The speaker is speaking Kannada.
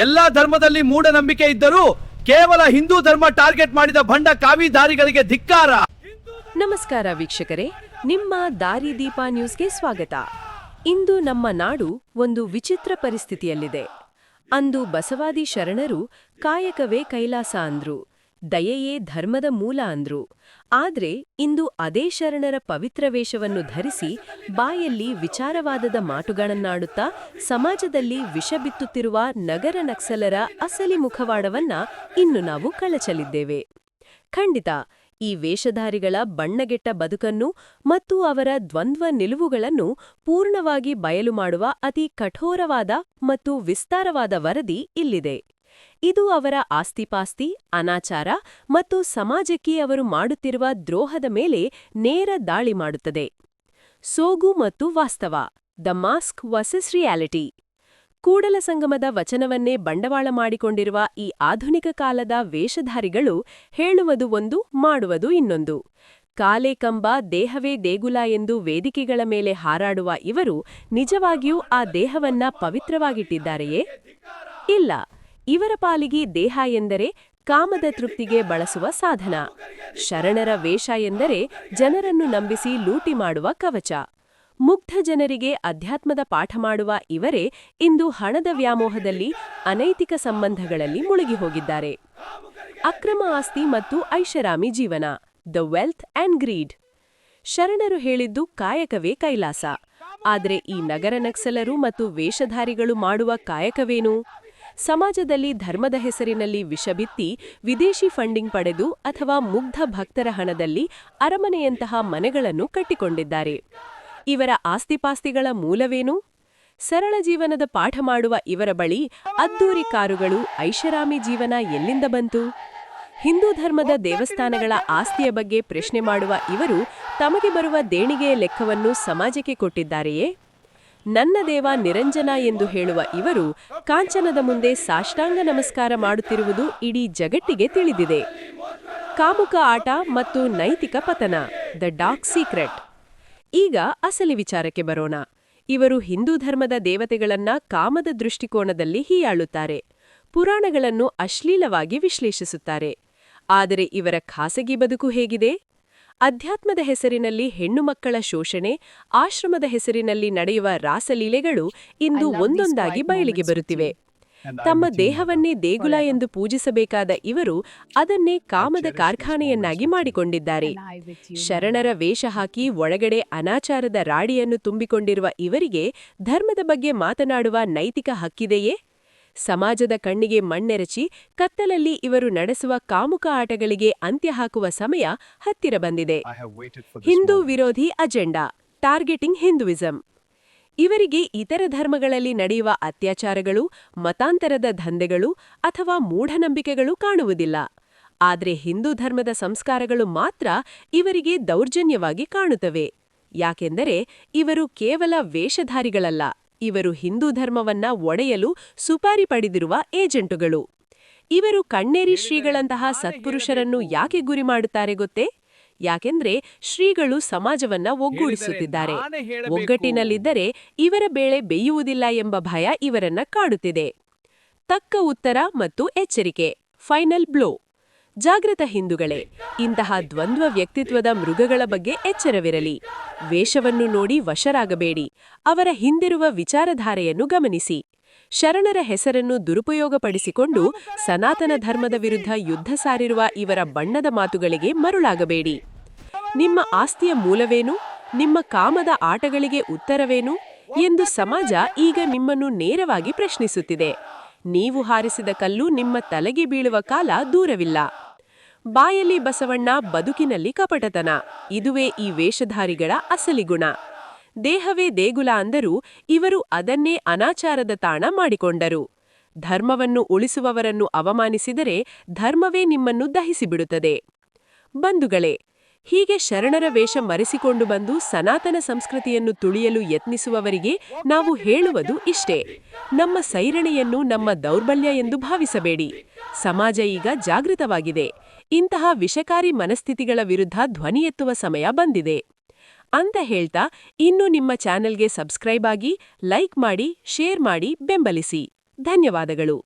ಎಲ್ಲಾ ಧರ್ಮದಲ್ಲಿ ಮೂಢನಂಬಿಕೆ ಇದ್ದರೂ ಕೇವಲ ಹಿಂದೂ ಧರ್ಮ ಟಾರ್ಗೆಟ್ ಮಾಡಿದ ಭಂಡ ಕಾವಿಧಾರಿಗಳಿಗೆ ಧಿಕ್ಕಾರ. ನಮಸ್ಕಾರ ವೀಕ್ಷಕರೇ, ನಿಮ್ಮ ದಾರಿದೀಪ ನ್ಯೂಸ್ಗೆ ಸ್ವಾಗತ. ಇಂದು ನಮ್ಮ ನಾಡು ಒಂದು ವಿಚಿತ್ರ ಪರಿಸ್ಥಿತಿಯಲ್ಲಿದೆ. ಅಂದು ಬಸವಾದಿ ಶರಣರು ಕಾಯಕವೇ ಕೈಲಾಸ ಅಂದ್ರು, ದಯೆಯೇ ಧರ್ಮದ ಮೂಲ ಅಂದ್ರು. ಆದ್ರೆ ಇಂದು ಅದೇ ಶರಣರ ಪವಿತ್ರ ವೇಷವನ್ನು ಧರಿಸಿ ಬಾಯಲ್ಲಿ ವಿಚಾರವಾದದ ಮಾತುಗಳನ್ನಾಡುತ್ತಾ ಸಮಾಜದಲ್ಲಿ ವಿಷ ಬಿತ್ತುತ್ತಿರುವ ನಗರ ನಕ್ಸಲರ ಅಸಲಿ ಮುಖವಾಡವನ್ನ ಇನ್ನು ನಾವು ಕಳಚಲಿದ್ದೇವೆ. ಖಂಡಿತ ಈ ವೇಷಧಾರಿಗಳ ಬಣ್ಣಗೆಟ್ಟ ಬದುಕನ್ನು ಮತ್ತು ಅವರ ದ್ವಂದ್ವ ನಿಲುವುಗಳನ್ನು ಪೂರ್ಣವಾಗಿ ಬಯಲು ಮಾಡುವ ಅತಿ ಕಠೋರವಾದ ಮತ್ತು ವಿಸ್ತಾರವಾದ ವರದಿ ಇಲ್ಲಿದೆ. ಇದು ಅವರ ಆಸ್ತಿಪಾಸ್ತಿ, ಅನಾಚಾರ ಮತ್ತು ಸಮಾಜಕ್ಕೆ ಅವರು ಮಾಡುತ್ತಿರುವ ದ್ರೋಹದ ಮೇಲೆ ನೇರ ದಾಳಿ ಮಾಡುತ್ತದೆ. ಸೋಗು ಮತ್ತು ವಾಸ್ತವ, ದ ಮಾಸ್ಕ್ ವರ್ಸಸ್ ರಿಯಾಲಿಟಿ. ಕೂಡಲ ಸಂಗಮದ ವಚನವನ್ನೇ ಬಂಡವಾಳ ಮಾಡಿಕೊಂಡಿರುವ ಈ ಆಧುನಿಕ ಕಾಲದ ವೇಷಧಾರಿಗಳು ಹೇಳುವುದು ಒಂದು, ಮಾಡುವುದು ಇನ್ನೊಂದು. ಕಾಲೇ ಕಂಬ, ದೇಹವೇ ದೇಗುಲ ಎಂದು ವೇದಿಕೆಗಳ ಮೇಲೆ ಹಾರಾಡುವ ಇವರು ನಿಜವಾಗಿಯೂ ಆ ದೇಹವನ್ನ ಪವಿತ್ರವಾಗಿಟ್ಟಿದ್ದಾರೆಯೇ? ಇಲ್ಲ. ಇವರ ಪಾಲಿಗೆ ದೇಹ ಎಂದರೆ ಕಾಮದ ತೃಪ್ತಿಗೆ ಬಳಸುವ ಸಾಧನ. ಶರಣರ ವೇಷ ಎಂದರೆ ಜನರನ್ನು ನಂಬಿಸಿ ಲೂಟಿ ಮಾಡುವ ಕವಚ. ಮುಗ್ಧ ಜನರಿಗೆ ಅಧ್ಯಾತ್ಮದ ಪಾಠ ಮಾಡುವ ಇವರೇ ಇಂದು ಹಣದ ವ್ಯಾಮೋಹದಲ್ಲಿ, ಅನೈತಿಕ ಸಂಬಂಧಗಳಲ್ಲಿ ಮುಳುಗಿ ಹೋಗಿದ್ದಾರೆ. ಅಕ್ರಮ ಆಸ್ತಿ ಮತ್ತು ಐಷಾರಾಮಿ ಜೀವನ, ದ ವೆಲ್ತ್ ಅಂಡ್ ಗ್ರೀಡ್. ಶರಣರು ಹೇಳಿದ್ದು ಕಾಯಕವೇ ಕೈಲಾಸ. ಆದರೆ ಈ ನಗರ ನಕ್ಸಲರು ಮತ್ತು ವೇಷಧಾರಿಗಳು ಮಾಡುವ ಕಾಯಕವೇನು? ಸಮಾಜದಲ್ಲಿ ಧರ್ಮದ ಹೆಸರಿನಲ್ಲಿ ವಿಷಬಿತ್ತಿ ವಿದೇಶಿ ಫಂಡಿಂಗ್ ಪಡೆದು ಅಥವಾ ಮುಗ್ಧ ಭಕ್ತರ ಹಣದಲ್ಲಿ ಅರಮನೆಯಂತಹ ಮನೆಗಳನ್ನು ಕಟ್ಟಿಕೊಂಡಿದ್ದಾರೆ. ಇವರ ಆಸ್ತಿಪಾಸ್ತಿಗಳ ಮೂಲವೇನು? ಸರಳ ಜೀವನದ ಪಾಠ ಮಾಡುವ ಇವರ ಬಳಿ ಅದ್ದೂರಿ ಕಾರುಗಳು, ಐಷಾರಾಮಿ ಜೀವನ ಎಲ್ಲಿಂದ ಬಂತು? ಹಿಂದೂ ಧರ್ಮದ ದೇವಸ್ಥಾನಗಳ ಆಸ್ತಿಯ ಬಗ್ಗೆ ಪ್ರಶ್ನೆ ಮಾಡುವ ಇವರು ತಮಗೆ ಬರುವ ದೇಣಿಗೆಯ ಲೆಕ್ಕವನ್ನು ಸಮಾಜಕ್ಕೆ ಕೊಟ್ಟಿದ್ದಾರೆಯೇ? ನನ್ನ ದೇವ ನಿರಂಜನ ಎಂದು ಹೇಳುವ ಇವರು ಕಾಂಚನದ ಮುಂದೆ ಸಾಷ್ಟಾಂಗ ನಮಸ್ಕಾರ ಮಾಡುತ್ತಿರುವುದು ಇಡೀ ಜಗತ್ತಿಗೆ ತಿಳಿದಿದೆ. ಕಾಮುಕ ಆಟ ಮತ್ತು ನೈತಿಕ ಪತನ, ದ ಡಾರ್ಕ್ ಸೀಕ್ರೆಟ್. ಈಗ ಅಸಲಿ ವಿಚಾರಕ್ಕೆ ಬರೋಣ. ಇವರು ಹಿಂದೂ ಧರ್ಮದ ದೇವತೆಗಳನ್ನ ಕಾಮದ ದೃಷ್ಟಿಕೋನದಲ್ಲಿ ಹೀಯಾಳುತ್ತಾರೆ. ಪುರಾಣಗಳನ್ನು ಅಶ್ಲೀಲವಾಗಿ ವಿಶ್ಲೇಷಿಸುತ್ತಾರೆ. ಆದರೆ ಇವರ ಖಾಸಗಿ ಬದುಕು ಹೇಗಿದೆ? ಅಧ್ಯಾತ್ಮದ ಹೆಸರಿನಲ್ಲಿ ಹೆಣ್ಣು ಮಕ್ಕಳ ಶೋಷಣೆ, ಆಶ್ರಮದ ಹೆಸರಿನಲ್ಲಿ ನಡೆಯುವ ರಾಸಲೀಲೆಗಳು ಇಂದು ಒಂದೊಂದಾಗಿ ಬಯಲಿಗೆ ಬರುತ್ತಿವೆ. ತಮ್ಮ ದೇಹವನ್ನೇ ದೇಗುಲ ಎಂದು ಪೂಜಿಸಬೇಕಾದ ಇವರು ಅದನ್ನೇ ಕಾಮದ ಕಾರ್ಖಾನೆಯನ್ನಾಗಿ ಮಾಡಿಕೊಂಡಿದ್ದಾರೆ. ಶರಣರ ವೇಷ ಹಾಕಿ ಒಳಗಡೆ ಅನಾಚಾರದ ರಾಡಿಯನ್ನು ತುಂಬಿಕೊಂಡಿರುವ ಇವರಿಗೆ ಧರ್ಮದ ಬಗ್ಗೆ ಮಾತನಾಡುವ ನೈತಿಕ ಹಕ್ಕಿದೆಯೇ? ಸಮಾಜದ ಕಣ್ಣಿಗೆ ಮಣ್ಣೆರಚಿ ಕತ್ತಲಲ್ಲಿ ಇವರು ನಡೆಸುವ ಕಾಮುಕ ಆಟಗಳಿಗೆ ಅಂತ್ಯ ಹಾಕುವ ಸಮಯ ಹತ್ತಿರ ಬಂದಿದೆ. ಹಿಂದೂ ವಿರೋಧಿ ಅಜೆಂಡಾ, ಟಾರ್ಗೆಟಿಂಗ್ ಹಿಂದೂಯಿಸಂ. ಇವರಿಗೆ ಇತರ ಧರ್ಮಗಳಲ್ಲಿ ನಡೆಯುವ ಅತ್ಯಾಚಾರಗಳು, ಮತಾಂತರದ ದಂಧೆಗಳು ಅಥವಾ ಮೂಢನಂಬಿಕೆಗಳು ಕಾಣುವುದಿಲ್ಲ. ಆದರೆ ಹಿಂದೂ ಧರ್ಮದ ಸಂಸ್ಕಾರಗಳು ಮಾತ್ರ ಇವರಿಗೆ ದೌರ್ಜನ್ಯವಾಗಿ ಕಾಣುತ್ತವೆ. ಯಾಕೆಂದರೆ ಇವರು ಕೇವಲ ವೇಷಧಾರಿಗಳಲ್ಲ, ಇವರು ಹಿಂದೂ ಧರ್ಮವನ್ನ ಒಡೆಯಲು ಸುಪಾರಿ ಪಡೆದಿರುವ ಏಜೆಂಟುಗಳು. ಇವರು ಕಣ್ಣೇರಿ ಶ್ರೀಗಳಂತಹ ಸತ್ಪುರುಷರನ್ನು ಯಾಕೆ ಗುರಿ ಮಾಡುತ್ತಾರೆ ಗೊತ್ತೇ? ಯಾಕೆಂದ್ರೆ ಶ್ರೀಗಳು ಸಮಾಜವನ್ನ ಒಗ್ಗೂಡಿಸುತ್ತಿದ್ದಾರೆ. ಒಗ್ಗಟ್ಟಿನಲ್ಲಿದ್ದರೆ ಇವರ ಬೇಳೆ ಬೇಯುವುದಿಲ್ಲ ಎಂಬ ಭಯ ಇವರನ್ನ ಕಾಡುತ್ತಿದೆ. ತಕ್ಕ ಉತ್ತರ ಮತ್ತು ಎಚ್ಚರಿಕೆ, ಫೈನಲ್ ಬ್ಲೋ. ಜಾಗೃತ ಹಿಂದೂಗಳೇ, ಇಂತಹ ದ್ವಂದ್ವ ವ್ಯಕ್ತಿತ್ವದ ಮೃಗಗಳ ಬಗ್ಗೆ ಎಚ್ಚರವಿರಲಿ. ವೇಷವನ್ನು ನೋಡಿ ವಶರಾಗಬೇಡಿ. ಅವರ ಹಿಂದಿರುವ ವಿಚಾರಧಾರೆಯನ್ನು ಗಮನಿಸಿ. ಶರಣರ ಹೆಸರನ್ನು ದುರುಪಯೋಗಪಡಿಸಿಕೊಂಡು ಸನಾತನ ಧರ್ಮದ ವಿರುದ್ಧ ಯುದ್ಧ ಸಾರಿರುವ ಇವರ ಬಣ್ಣದ ಮಾತುಗಳಿಗೆ ಮರುಳಾಗಬೇಡಿ. ನಿಮ್ಮ ಆಸ್ತಿಯ ಮೂಲವೇನು? ನಿಮ್ಮ ಕಾಮದ ಆಟಗಳಿಗೆ ಉತ್ತರವೇನು ಎಂದು ಸಮಾಜ ಈಗ ನಿಮ್ಮನ್ನು ನೇರವಾಗಿ ಪ್ರಶ್ನಿಸುತ್ತಿದೆ. ನೀವು ಹಾರಿಸಿದ ಕಲ್ಲು ನಿಮ್ಮ ತಲೆಗೆ ಬೀಳುವ ಕಾಲ ದೂರವಿಲ್ಲ. ಬಾಯಲ್ಲಿ ಬಸವಣ್ಣ, ಬದುಕಿನಲ್ಲಿ ಕಪಟತನ. ಇದುವೇ ಈ ವೇಷಧಾರಿಗಳ ಅಸಲಿ ಗುಣ. ದೇಹವೇ ದೇಗುಲ ಅಂದರೂ ಇವರು ಅದನ್ನೇ ಅನಾಚಾರದ ತಾಣ ಮಾಡಿಕೊಂಡರು. ಧರ್ಮವನ್ನು ಉಳಿಸುವವರನ್ನು ಅವಮಾನಿಸಿದರೆ ಧರ್ಮವೇ ನಿಮ್ಮನ್ನು ದಹಿಸಿಬಿಡುತ್ತದೆ. ಬಂಧುಗಳೇ, ಹೀಗೆ ಶರಣರ ವೇಷ ಮರೆಸಿಕೊಂಡು ಬಂದು ಸನಾತನ ಸಂಸ್ಕೃತಿಯನ್ನು ತುಳಿಯಲು ಯತ್ನಿಸುವವರಿಗೆ ನಾವು ಹೇಳುವುದು ಇಷ್ಟೇ: ನಮ್ಮ ಸೈರಣೆಯನ್ನು ನಮ್ಮ ದೌರ್ಬಲ್ಯ ಎಂದು ಭಾವಿಸಬೇಡಿ. ಸಮಾಜ ಈಗ ಜಾಗೃತವಾಗಿದೆ. ಇಂತಹ ವಿಷಕಾರಿ ಮನಸ್ಥಿತಿಗಳ ವಿರುದ್ಧ ಧ್ವನಿ ಎತ್ತುವ ಸಮಯ ಬಂದಿದೆ ಅಂತ ಹೇಳ್ತಾ, ಇನ್ನು ನಿಮ್ಮ ಚಾನೆಲ್ಗೆ ಸಬ್ಸ್ಕ್ರೈಬ್ ಆಗಿ, ಲೈಕ್ ಮಾಡಿ, ಶೇರ್ ಮಾಡಿ, ಬೆಂಬಲಿಸಿ. ಧನ್ಯವಾದಗಳು.